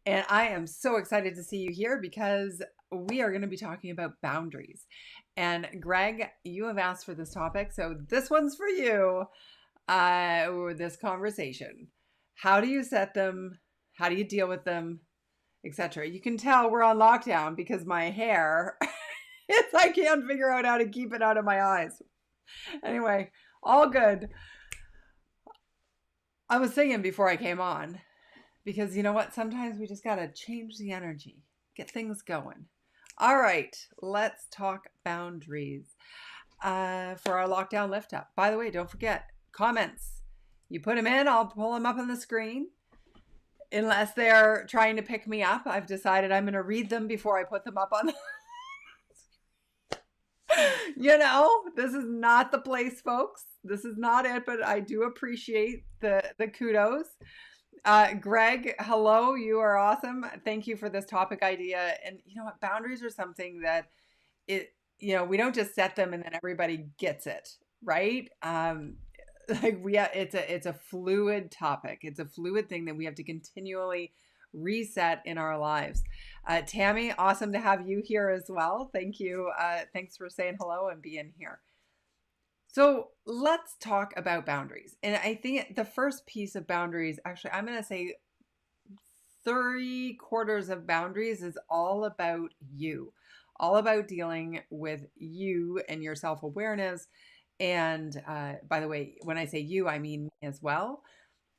And I am so excited to see you here because we are going to be talking about boundaries. And Greg, you have asked for this topic, so this one's for you. This conversation. How do you set them? How do you deal with them, etc.? You can tell we're on lockdown because my hair is I can't figure out how to keep it out of my eyes. Anyway, all good. I was singing before I came on because you know what? Sometimes we just got to change the energy, get things going. All right, let's talk boundaries for our lockdown lift up. By the way, don't forget comments. You put them in, I'll pull them up on the screen. Unless they're trying to pick me up, I've decided I'm going to read them before I put them up on. This is not the place, folks. This is not it, but I do appreciate the kudos. Greg, hello. You are awesome. Thank you for this topic idea. And you know what? Boundaries are something that we don't just set them and then everybody gets it, right? It's a fluid topic. It's a fluid thing that we have to continually reset in our lives. Tammy, awesome to have you here as well. Thank you. Thanks for saying hello and being here. So let's talk about boundaries. And I think the first piece of boundaries, actually, I'm going to say 3/4 of boundaries is all about you, all about dealing with you and your self awareness. And by the way, when I say you, I mean me as well.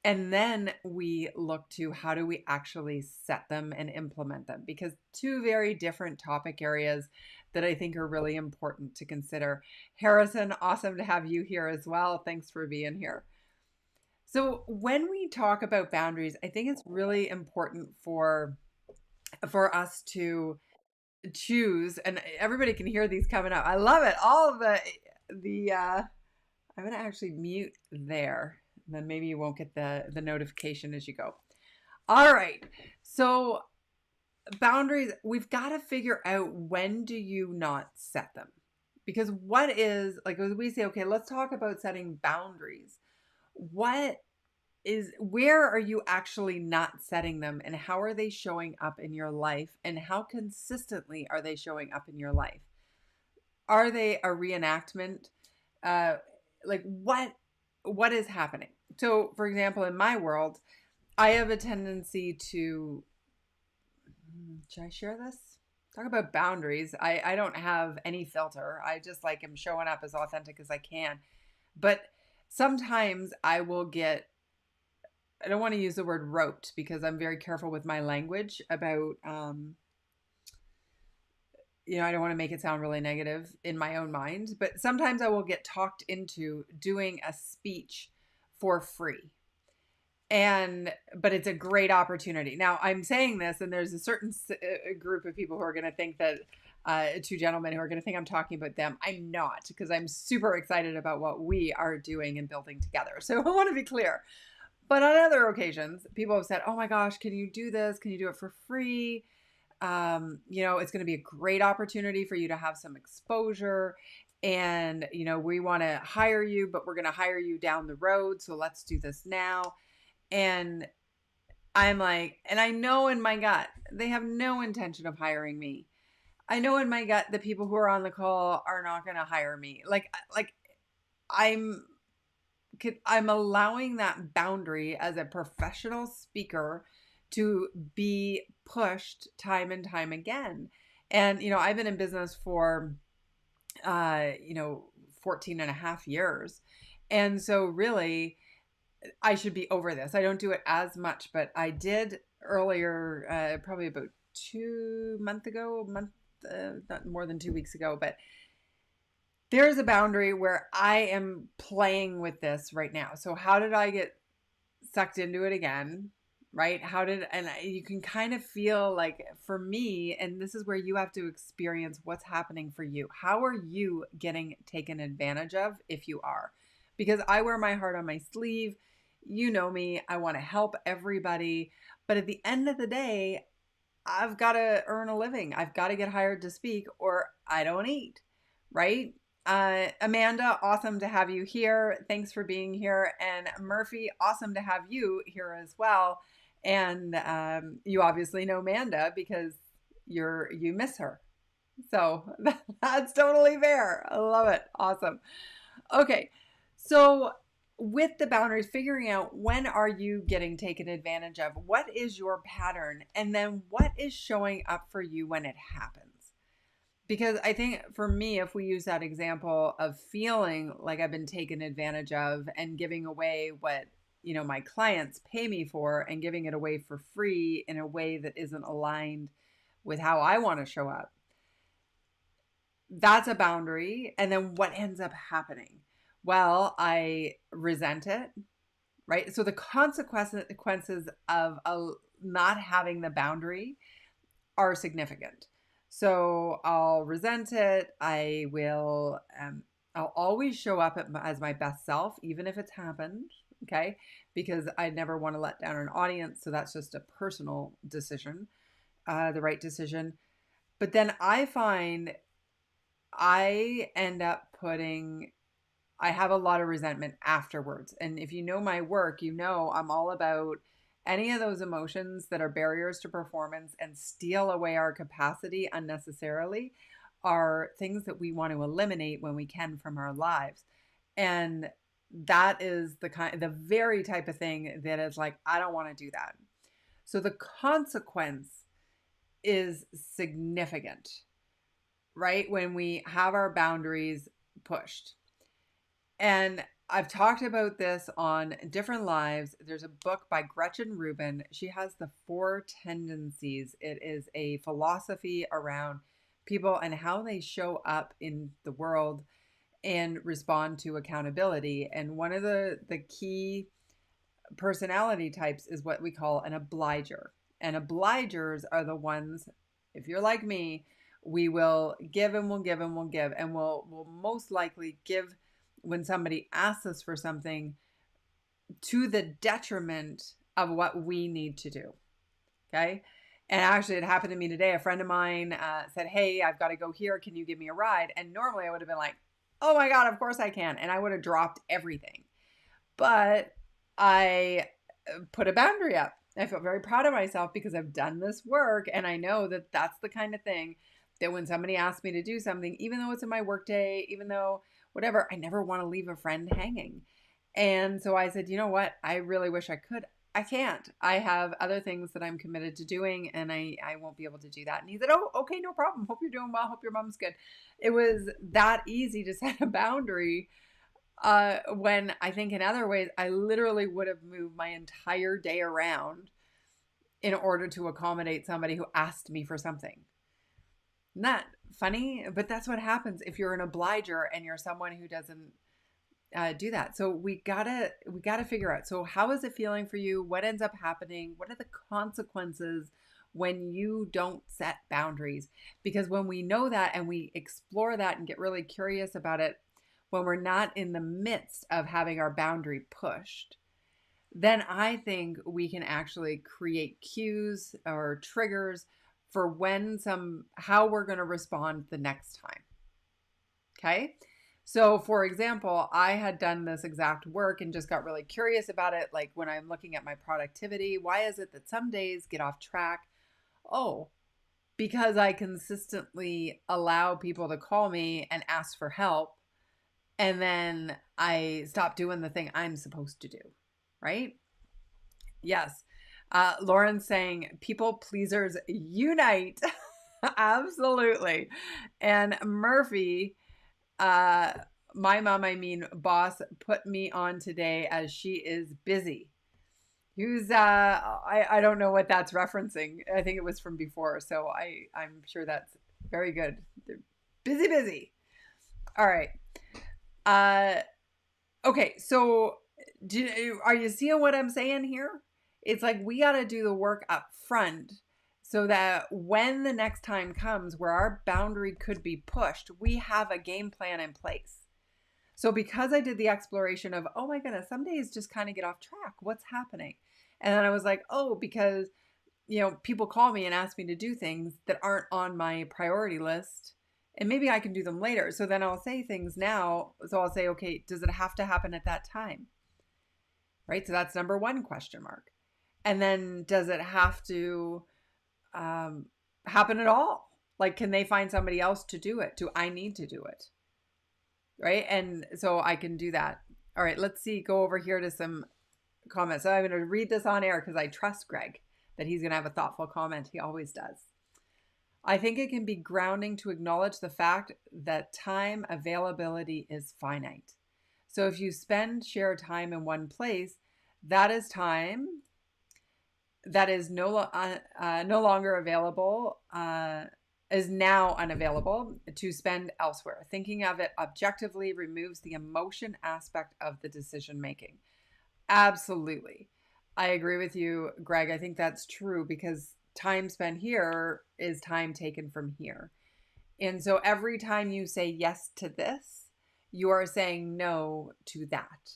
And then we look to how do we actually set them and implement them, because two very different topic areas that I think are really important to consider. Harrison, awesome to have you here as well. Thanks for being here. So when we talk about boundaries, I think it's really important for us to choose, and everybody can hear these coming up. I love it. All of the I'm going to actually mute there. And then maybe you won't get the notification as you go. All right. So boundaries, we've got to figure out, when do you not set them? Because what is, like, as we say, okay, let's talk about setting boundaries. Where are you actually not setting them, and how are they showing up in your life, and how consistently are they showing up in your life? Are they a reenactment? Like what is happening? So, for example, in my world, I have a tendency to, should I share this? Talk about boundaries. I don't have any filter. I just like am showing up as authentic as I can. But sometimes I will get, I don't want to use the word roped because I'm very careful with my language about, I don't want to make it sound really negative in my own mind, but sometimes I will get talked into doing a speech for free. But it's a great opportunity. Now I'm saying this, and there's a certain group of people who are going to think that, two gentlemen who are going to think I'm talking about them. I'm not, because I'm super excited about what we are doing and building together. So I want to be clear. But on other occasions, people have said, oh my gosh, can you do this? Can you do it for free? It's going to be a great opportunity for you to have some exposure. And, we want to hire you, but we're going to hire you down the road. So let's do this now. And I'm like, and I know in my gut, they have no intention of hiring me. I know in my gut, the people who are on the call are not going to hire me. I'm allowing that boundary as a professional speaker to be pushed time and time again. And, I've been in business for, 14 and a half years. And so really, I should be over this. I don't do it as much, but I did earlier, probably about 2 months ago, not more than 2 weeks ago, but there's a boundary where I am playing with this right now. So how did I get sucked into it again? Right? You can kind of feel like, for me, and this is where you have to experience what's happening for you. How are you getting taken advantage of, if you are? Because I wear my heart on my sleeve. You know me, I want to help everybody. But at the end of the day, I've got to earn a living. I've got to get hired to speak, or I don't eat, right? Amanda, awesome to have you here. Thanks for being here. And Murphy, awesome to have you here as well. And you obviously know Amanda because you miss her. So that's totally fair. I love it. Awesome. Okay. So with the boundaries, figuring out when are you getting taken advantage of? What is your pattern? And then what is showing up for you when it happens? Because I think for me, if we use that example of feeling like I've been taken advantage of and giving away what, my clients pay me for and giving it away for free in a way that isn't aligned with how I want to show up, that's a boundary. And then what ends up happening? Well, I resent it, right? So the consequences of not having the boundary are significant. So I'll resent it. I'll always show up as my best self, even if it's happened. Okay. Because I never want to let down an audience. So that's just a personal decision, the right decision. But then I find I end up I have a lot of resentment afterwards. And if you know my work, I'm all about any of those emotions that are barriers to performance and steal away our capacity unnecessarily are things that we want to eliminate when we can from our lives. And that is the very type of thing that is like, I don't want to do that. So the consequence is significant, right? When we have our boundaries pushed. And I've talked about this on different lives. There's a book by Gretchen Rubin. She has the 4 tendencies. It is a philosophy around people and how they show up in the world and respond to accountability. And one of the key personality types is what we call an obliger. And obligers are the ones, if you're like me, we will give and we'll give and we'll give. And we'll most likely give when somebody asks us for something to the detriment of what we need to do. Okay. And actually, it happened to me today. A friend of mine said, "Hey, I've got to go here. Can you give me a ride?" And normally I would have been like, "Oh my God, of course I can." And I would have dropped everything. But I put a boundary up. I felt very proud of myself because I've done this work. And I know that that's the kind of thing that when somebody asks me to do something, even though it's in my workday, even though whatever, I never want to leave a friend hanging. And so I said, you know what? I really wish I could. I can't. I have other things that I'm committed to doing and I won't be able to do that. And he said, "Oh, okay, no problem. Hope you're doing well. Hope your mom's good." It was that easy to set a boundary when I think in other ways, I literally would have moved my entire day around in order to accommodate somebody who asked me for something. Not funny, but that's what happens if you're an obliger and you're someone who doesn't do that. So we gotta figure out. So how is it feeling for you? What ends up happening? What are the consequences when you don't set boundaries? Because when we know that and we explore that and get really curious about it, when we're not in the midst of having our boundary pushed, then I think we can actually create cues or triggers for how we're going to respond the next time. Okay. So for example, I had done this exact work and just got really curious about it. Like when I'm looking at my productivity, why is it that some days get off track? Oh, because I consistently allow people to call me and ask for help. And then I stop doing the thing I'm supposed to do. Right? Yes. Lauren's saying people pleasers unite. Absolutely. And Murphy, my mom, boss, put me on today as she is busy. I don't know what that's referencing. I think it was from before. So I'm sure that's very good. They're busy. All right. Okay. So are you seeing what I'm saying here? It's like we got to do the work up front so that when the next time comes where our boundary could be pushed, we have a game plan in place. So because I did the exploration of, oh my goodness, some days just kind of get off track. What's happening? And then I was like, oh, because, people call me and ask me to do things that aren't on my priority list. And maybe I can do them later. So then I'll say things now. So I'll say, okay, does it have to happen at that time? Right? So that's number one question mark. And then does it have to um, happen at all? Like, can they find somebody else to do it? Do I need to do it? Right. And so I can do that. All right. Let's see. Go over here to some comments. So I'm going to read this on air because I trust Greg that he's going to have a thoughtful comment. He always does. I think it can be grounding to acknowledge the fact that time availability is finite. So if you spend shared time in one place, that is time that is no longer available, is now unavailable to spend elsewhere. Thinking of it objectively removes the emotion aspect of the decision making. Absolutely. I agree with you, Greg. I think that's true because time spent here is time taken from here. And so every time you say yes to this, you are saying no to that.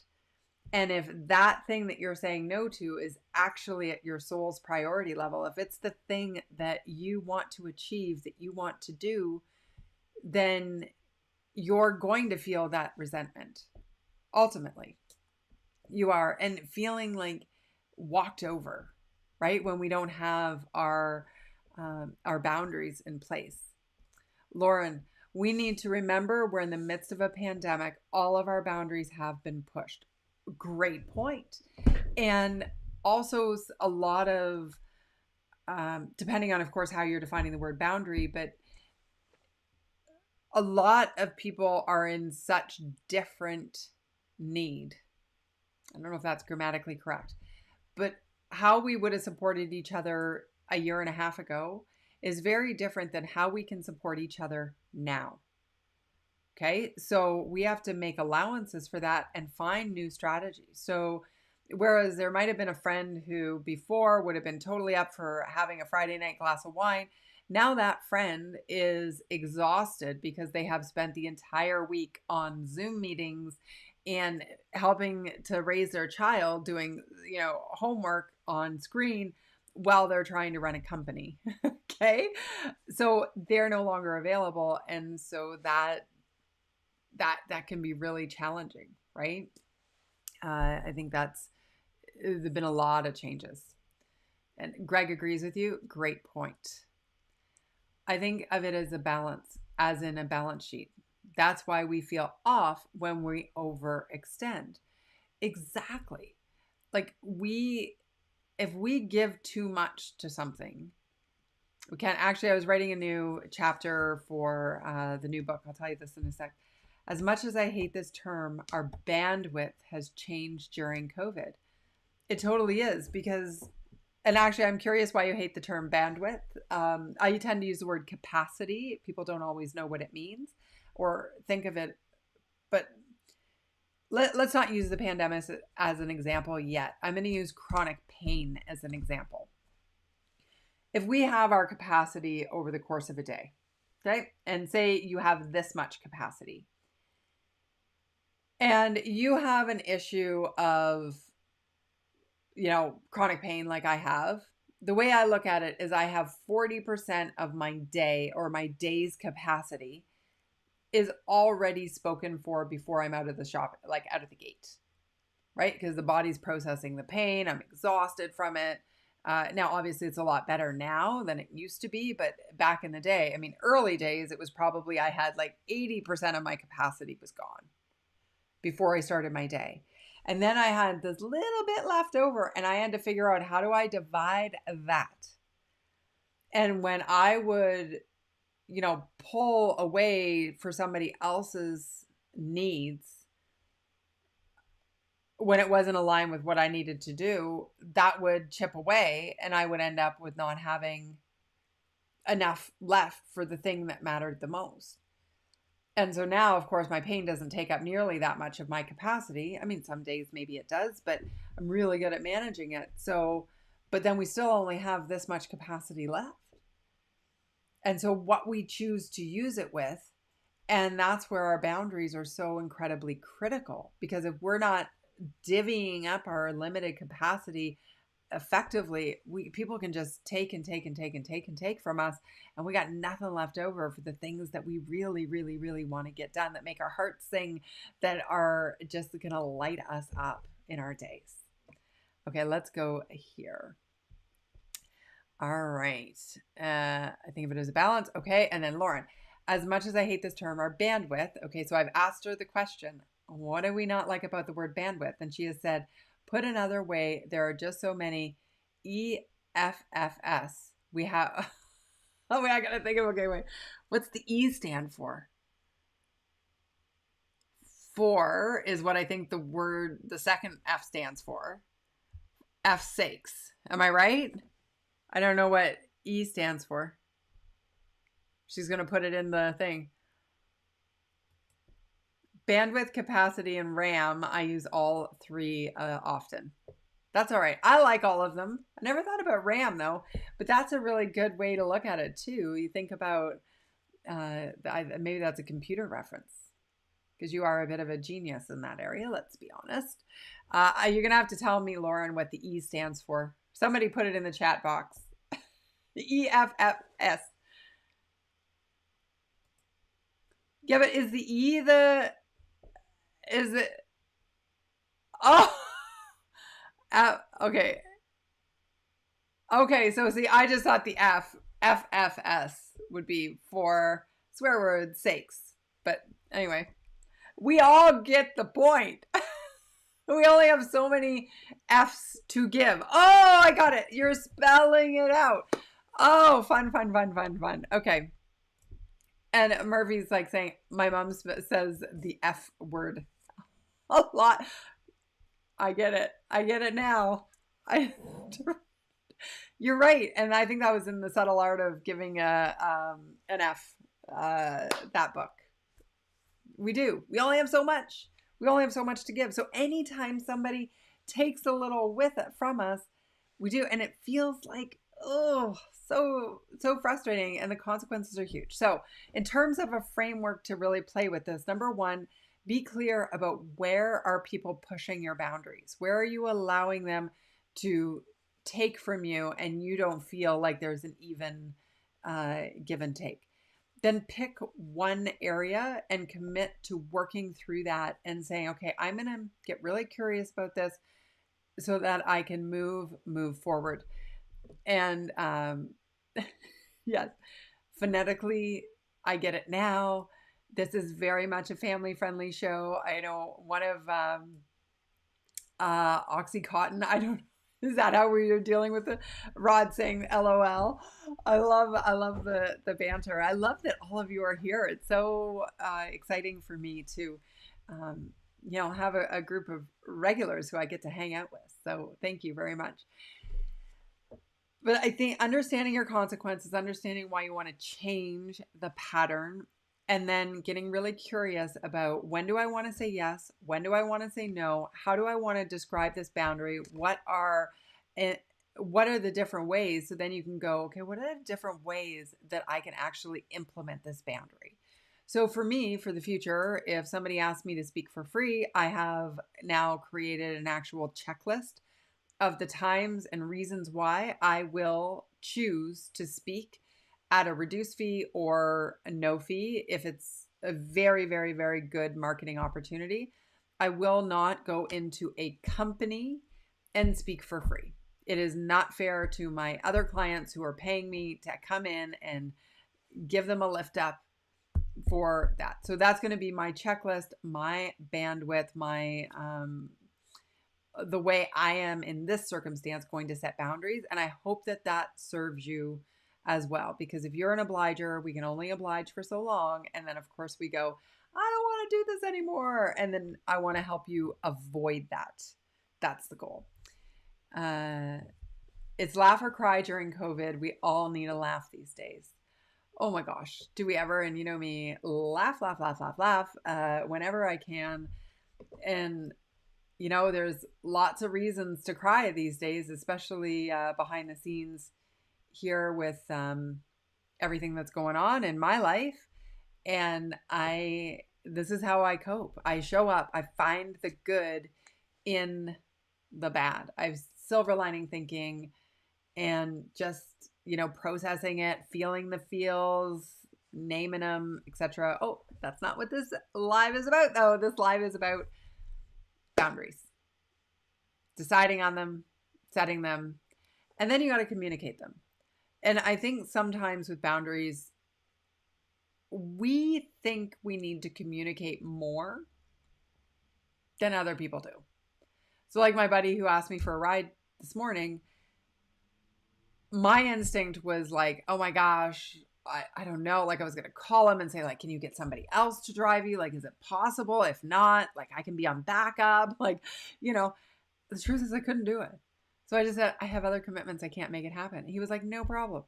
And if that thing that you're saying no to is actually at your soul's priority level, if it's the thing that you want to achieve, that you want to do, then you're going to feel that resentment. Ultimately, you are. And feeling like walked over, right? When we don't have our boundaries in place. Lauren, we need to remember we're in the midst of a pandemic. All of our boundaries have been pushed. Great point. And also a lot of, depending on, of course, how you're defining the word boundary, but a lot of people are in such different need. I don't know if that's grammatically correct, but how we would have supported each other a year and a half ago is very different than how we can support each other now. Okay, so we have to make allowances for that and find new strategies. So, whereas there might have been a friend who before would have been totally up for having a Friday night glass of wine, now that friend is exhausted because they have spent the entire week on Zoom meetings and helping to raise their child, doing, homework on screen while they're trying to run a company. Okay, so they're no longer available, and so that can be really challenging, right? I think there's been a lot of changes. And Greg agrees with you. Great point. I think of it as a balance, as in a balance sheet. That's why we feel off when we overextend. Exactly. Like if we give too much to something, we can't. Actually, I was writing a new chapter for the new book. I'll tell you this in a sec. As much as I hate this term, our bandwidth has changed during COVID. It totally is because, and actually, I'm curious why you hate the term bandwidth. I tend to use the word capacity. People don't always know what it means or think of it, but let's not use the pandemic as an example yet. I'm going to use chronic pain as an example. If we have our capacity over the course of a day, okay, and say you have this much capacity, and you have an issue of, chronic pain like I have, the way I look at it is I have 40% of my day or my day's capacity is already spoken for before I'm out of the shop, like out of the gate, right? Because the body's processing the pain. I'm exhausted from it. Now, obviously, it's a lot better now than it used to be. But back in the day, I mean, early days, it was probably I had like 80% of my capacity was gone before I started my day. And then I had this little bit left over and I had to figure out how do I divide that. And when I would, pull away for somebody else's needs, when it wasn't aligned with what I needed to do, that would chip away and I would end up with not having enough left for the thing that mattered the most. And so now, of course, my pain doesn't take up nearly that much of my capacity. I mean, some days maybe it does, but I'm really good at managing it. So, but then we still only have this much capacity left. And so what we choose to use it with, and that's where our boundaries are so incredibly critical, because if we're not divvying up our limited capacity effectively, people can just take and take and take and take and take from us, and we got nothing left over for the things that we really, really, really want to get done, that make our hearts sing, that are just going to light us up in our days. Okay, let's go here. All right. I think of it as a balance. Okay. And then Lauren, as much as I hate this term, our bandwidth. Okay. So I've asked her the question, what do we not like about the word bandwidth? And she has said, put another way, there are just so many EFFS. We have, oh, wait, I got to think of, okay, wait. What's the E stand for? For is what I think the second F stands for. F sakes. Am I right? I don't know what E stands for. She's going to put it in the thing. Bandwidth, capacity, and RAM. I use all three often. That's all right. I like all of them. I never thought about RAM though, but that's a really good way to look at it too. You think about maybe that's a computer reference because you are a bit of a genius in that area. Let's be honest. You're going to have to tell me, Lauren, what the E stands for. Somebody put it in the chat box. The EFFS. Yeah, but is the E is it? Oh, okay. Okay, so see, I just thought the FFS would be for swear word sakes. But anyway, we all get the point. We only have so many F's to give. Oh, I got it. You're spelling it out. Oh, fun. Okay. And Murphy's like saying, my mom says the F word a lot. I get it. I get it now. You're right. And I think that was in The Subtle Art of Giving an F, that book. We do. We only have so much. We only have so much to give. So anytime somebody takes a little with it from us, we do. And it feels like, oh, so frustrating. And the consequences are huge. So in terms of a framework to really play with this, number one, be clear about where are people pushing your boundaries? Where are you allowing them to take from you and you don't feel like there's an even give and take? Then pick one area and commit to working through that and saying, okay, I'm going to get really curious about this so that I can move forward. And yes, phonetically, I get it now. This is very much a family-friendly show. I know one of Oxycontin, I don't, is that how we are dealing with it? Rod saying LOL. I love the banter. I love that all of you are here. It's so exciting for me to have a group of regulars who I get to hang out with. So thank you very much. But I think understanding your consequences, understanding why you want to change the pattern, and then getting really curious about when do I want to say yes? When do I want to say no? How do I want to describe this boundary? What are the different ways? So then you can go, okay, what are the different ways that I can actually implement this boundary? So for me, for the future, if somebody asks me to speak for free, I have now created an actual checklist of the times and reasons why I will choose to speak at a reduced fee or a no fee. If it's a very, very, very good marketing opportunity, I will not go into a company and speak for free. It is not fair to my other clients who are paying me to come in and give them a lift up for that. So that's going to be my checklist, my bandwidth, my the way I am in this circumstance going to set boundaries. And I hope that that serves you as well, because if you're an obliger, we can only oblige for so long. And then of course we go, I don't want to do this anymore. And then I want to help you avoid that. That's the goal. It's laugh or cry during COVID. We all need a laugh these days. Oh my gosh. Do we ever? And you know me, laugh whenever I can. And there's lots of reasons to cry these days, especially behind the scenes here with everything that's going on in my life. And this is how I cope. I show up. I find the good in the bad. I've silver lining thinking and just, processing it, feeling the feels, naming them, etc. Oh, that's not what this live is about though. This live is about boundaries, deciding on them, setting them, and then you got to communicate them. And I think sometimes with boundaries, we think we need to communicate more than other people do. So like my buddy who asked me for a ride this morning, my instinct was like, oh my gosh, I don't know. Like I was going to call him and say like, can you get somebody else to drive you? Like, is it possible? If not, like I can be on backup. Like, the truth is I couldn't do it. So I just said, I have other commitments. I can't make it happen. He was like, no problem.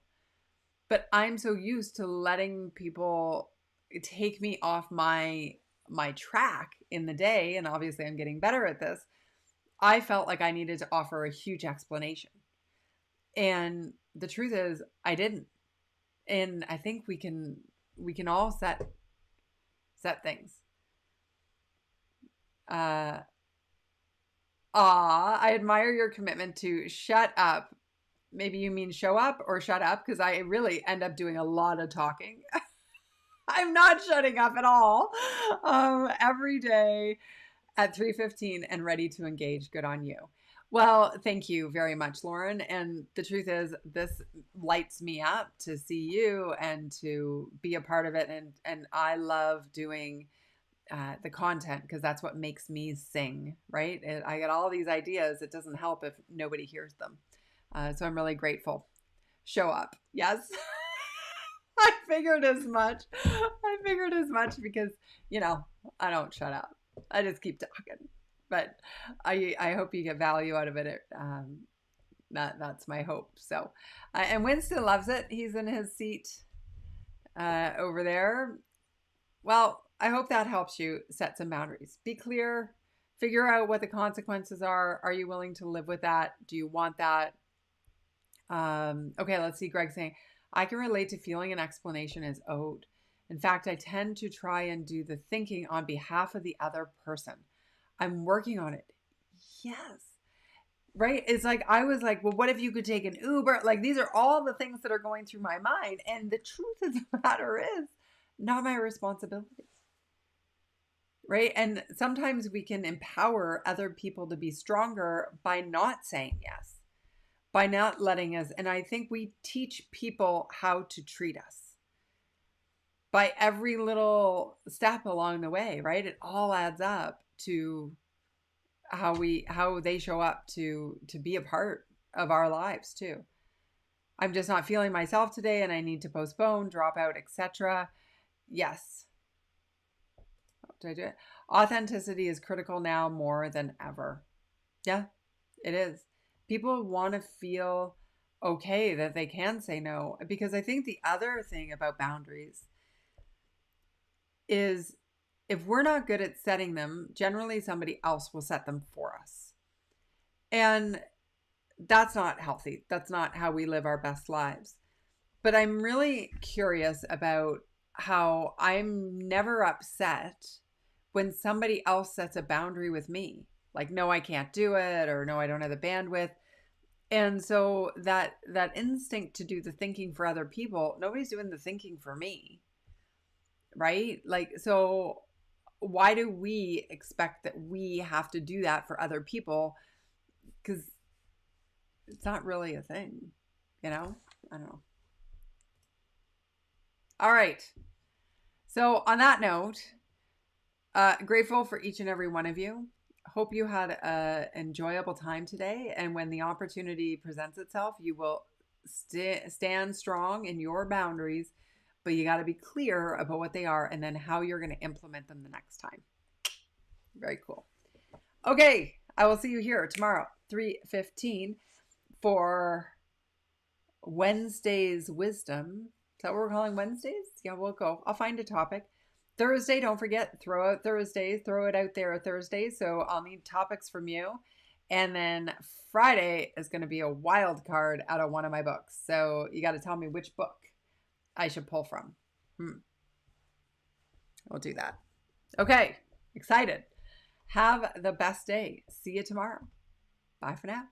But I'm so used to letting people take me off my track in the day. And obviously I'm getting better at this. I felt like I needed to offer a huge explanation. And the truth is I didn't. And I think we can all set things. I admire your commitment to shut up. Maybe you mean show up or shut up, because I really end up doing a lot of talking. I'm not shutting up at all. Every day at 3:15 and ready to engage. Good on you. Well, thank you very much, Lauren. And the truth is, this lights me up to see you and to be a part of it. And I love doing the content, because that's what makes me sing, right? And I get all these ideas. It doesn't help if nobody hears them. So I'm really grateful. Show up. Yes. I figured as much because, I don't shut up. I just keep talking. But I hope you get value out of it. That's my hope. So, and Winston loves it. He's in his seat over there. Well, I hope that helps you set some boundaries. Be clear. Figure out what the consequences are. Are you willing to live with that? Do you want that? Okay, let's see. Greg saying, I can relate to feeling an explanation is owed. In fact, I tend to try and do the thinking on behalf of the other person. I'm working on it. Yes. Right? It's like, I was like, well, what if you could take an Uber? Like, these are all the things that are going through my mind. And the truth of the matter is, not my responsibility. Right? And sometimes we can empower other people to be stronger by not saying yes, by not letting us. And I think we teach people how to treat us by every little step along the way, right? It all adds up to how they show up to be a part of our lives too. I'm just not feeling myself today and I need to postpone, drop out, etc. Yes. Did I do it? Authenticity is critical now more than ever. Yeah, it is. People want to feel okay that they can say no, because I think the other thing about boundaries is, if we're not good at setting them, generally somebody else will set them for us. And that's not healthy. That's not how we live our best lives. But I'm really curious about how I'm never upset when somebody else sets a boundary with me. Like, no, I can't do it, or no, I don't have the bandwidth. And so that instinct to do the thinking for other people, nobody's doing the thinking for me. Right? Like, so why do we expect that we have to do that for other people? Because it's not really a thing, I don't know. All right. So on that note, grateful for each and every one of you. Hope you had an enjoyable time today. And when the opportunity presents itself, you will stand strong in your boundaries, but you got to be clear about what they are and then how you're going to implement them the next time. Very cool. Okay. I will see you here tomorrow, 3:15 for Wednesday's wisdom. Is that what we're calling Wednesdays? Yeah, we'll go. I'll find a topic. Thursday, don't forget, throw out Thursdays, throw it out there Thursday. So I'll need topics from you. And then Friday is going to be a wild card out of one of my books. So you got to tell me which book I should pull from. We'll do that. Okay. Excited. Have the best day. See you tomorrow. Bye for now.